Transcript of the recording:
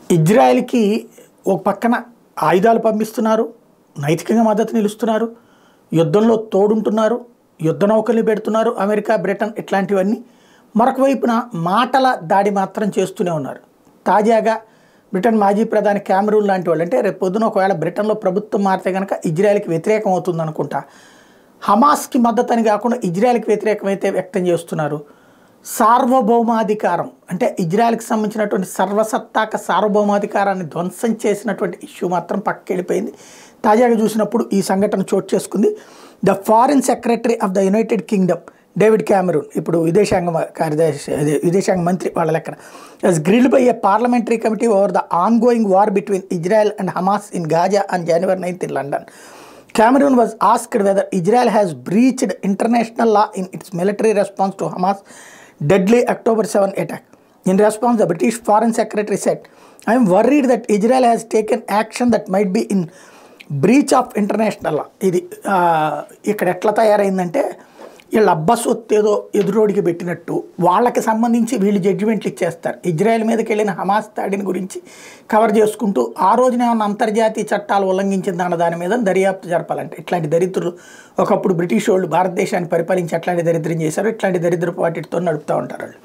ఇజ్రాయెల్‌కి ఒక పక్కన ఆయుధాలు పంపిస్తున్నారు, నైతికంగా మద్దతు నిలుస్తున్నారు, యుద్ధంలో తోడుంటున్నారు, యుద్ధ నౌకల్ని పెడుతున్నారు అమెరికా, బ్రిటన్ ఇట్లాంటివన్నీ. మరొక వైపున మాటల దాడి మాత్రం చేస్తూనే ఉన్నారు. తాజాగా బ్రిటన్ మాజీ ప్రధాని క్యామరూన్ లాంటి వాళ్ళు, అంటే రేపు పొద్దున ఒకవేళ బ్రిటన్‌లో ప్రభుత్వం మారితే గనక ఇజ్రాయెల్‌కి వ్యతిరేకం అవుతుందనుకుంటా. హమాస్‌కి మద్దతు అని కాకుండా ఇజ్రాయెల్‌కి వ్యతిరేకమైతే వ్యక్తం చేస్తున్నారు. సార్వభౌమాధికారం అంటే ఇజ్రాయెల్‌కి సంబంధించినటువంటి సర్వసత్తాక సార్వభౌమాధికారాన్ని ధ్వంసం చేసినటువంటి ఇష్యూ మాత్రం పక్కకెళ్ళిపోయింది. తాజాగా చూసినప్పుడు ఈ సంఘటన చోటు చేసుకుంది. The foreign secretary of the United Kingdom David Cameron, ఇప్పుడు విదేశాంగ కార్యదర్శి, విదేశాంగ మంత్రి వాళ్ళ లెక్కన, was grilled by A parliamentary committee over the on going war between Israel and Hamas in Gaza on January 9th in London. Cameron was asked whether Israel has breached international law in its military response to Hamas' deadly October 7 attack. In response, the British Foreign Secretary said, "I am worried that Israel has taken action that might be in breach of international law." ఇది ఇక్కడ ఎట్లా తయారైందంటే, వీళ్ళ అబ్బా సొత్తు ఏదో ఎదురోడికి పెట్టినట్టు వాళ్ళకి సంబంధించి వీళ్ళు జడ్జిమెంట్లు ఇచ్చేస్తారు. ఇజ్రాయెల్ మీదకి వెళ్ళిన హమాస్ దాడిని గురించి కవర్ చేసుకుంటూ ఆ రోజున ఏమన్నా అంతర్జాతీయ చట్టాలు ఉల్లంఘించిందన్న దాని మీద దర్యాప్తు జరపాలంటే, ఇట్లాంటి దరిద్రులు ఒకప్పుడు బ్రిటిష్ వాళ్ళు భారతదేశాన్ని పరిపాలించి అట్లాంటి దరిద్రం చేశారు, ఇట్లాంటి దరిద్రపు వాటితో నడుపుతూ ఉంటారు వాళ్ళు.